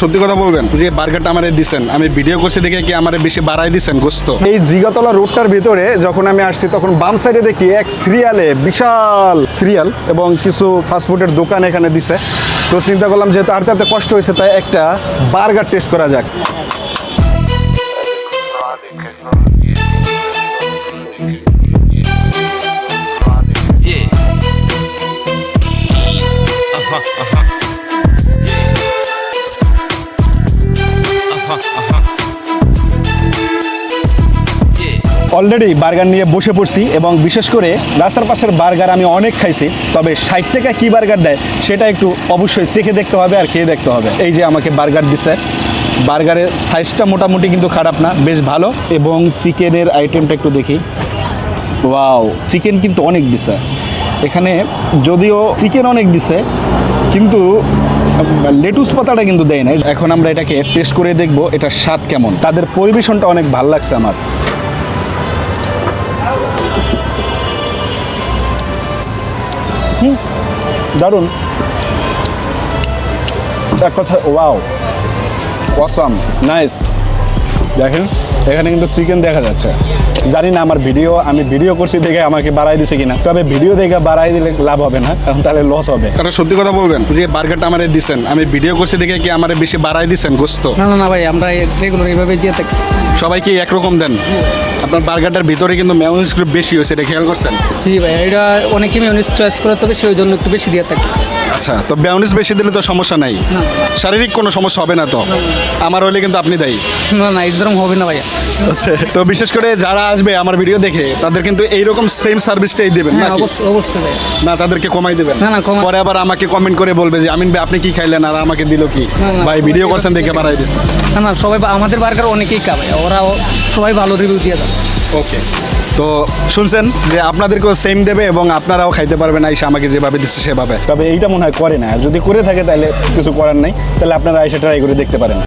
সত্যি কথা বলবেন যে বার্গারটা আমারে দিছেন, আমি ভিডিও করছি দেখে কি আমারে বেশি বাড়াই দিছেন গোস্ত? এই জিগাতলা রোডটার ভিতরে যখন আমি আসছি তখন বাম সাইডে দেখি এক সিরিয়ালে বিশাল সিরিয়াল এবং কিছু ফাস্টফুডের দোকান এখানে দিছে। তো চিন্তা করলাম যেহেতু আরতে আরতে কষ্ট হয়েছে তাই একটা বার্গার টেস্ট করা যাক। অলরেডি বার্গার নিয়ে বসে পড়ছি এবং বিশেষ করে রাস্তার পাশের বার্গার আমি অনেক খাইছি, তবে 60 টাকা কী বার্গার দেয় সেটা একটু অবশ্যই চেখে দেখতে হবে আর খেয়ে দেখতে হবে। এই যে আমাকে বার্গার দিছে, বার্গারের সাইজটা মোটামুটি কিন্তু খারাপ না, বেশ ভালো। এবং চিকেনের আইটেমটা একটু দেখি। ওয়াও, চিকেন কিন্তু অনেক দিছে এখানে, যদিও চিকেন অনেক দিছে কিন্তু লেটুস পাতাটা কিন্তু দেয় না। এখন আমরা এটাকে টেস্ট করে দেখব এটার স্বাদ কেমন। তাদের পরিবেশনটা অনেক ভালো লাগছে আমার। দারুণ এক কথা। Wow, awesome, nice. দেখেন এখানে কিন্তু চিকেন দেখা যাচ্ছে। জানি না আমি ভিডিও করছি দেখে আমাকে বাড়াই দিছে কিনা, তবে ভিডিও দেখে বাড়াই দিলে লাভ হবে না, কারণ তাহলে লস হবে। তারা সত্যি কথা বলবেন যে বার্গারটা আমারে দিছেন, আমি ভিডিও করছি দেখে কি আমারে বেশি বাড়াই দিছেন গোস্ত? না ভাই, আমরা রেগুলার এইভাবে দিয়ে থাকি। সবাইকে একরকম দেন? আপনার বার্গারটার ভিতরে কিন্তু মেয়োনিজ একটু বেশি হয়েছে, এটা খেয়াল করছেন? জি ভাই, এটা অনেকে মেয়োনিজ চয়েস করে, তবে সেই জন্য একটু বেশি দিয়ে থাকি। আচ্ছা, তো মেয়োনিজ বেশি দিলে তো সমস্যা নাই, শারীরিক কোনো সমস্যা হবে না তো? আমার হলে কিন্তু আপনি দায়ী। না এরকম হবে না ভাইয়া। আচ্ছা, তো বিশেষ করে যারা আসবে আমার ভিডিও দেখে তাদের কিন্তু এইরকম সেম সার্ভিসটাই দেবেন হ্যাঁ, নাকি? অবশ্যই ভাইয়া। না, তাদেরকে কমাই দেবেন? না, কমাই। পরে আবার আমাকে কমেন্ট করে বলবে যে আমিন ভাই আপনি কি খাইলেন আর আমাকে দিল কি? না, ভাই ভিডিও করছেন দেখে বাড়াই দিচ্ছে। না সবাই আমাদের বার্গার অনেকেই খায়, ওরা সবাই ভালো রিভিউ দিয়ে দেয়। ওকে, তো শুনছেন যে আপনাদেরকেও সেম দেবে এবং আপনারাও খাইতে পারবেন আইসা আমাকে যেভাবে দিচ্ছে সেভাবে। তবে এইটা মনে হয় করে না, আর যদি করে থাকে তাহলে কিছু করার নাই, তাহলে আপনারা আইসা ট্রাই করে দেখতে পারেন।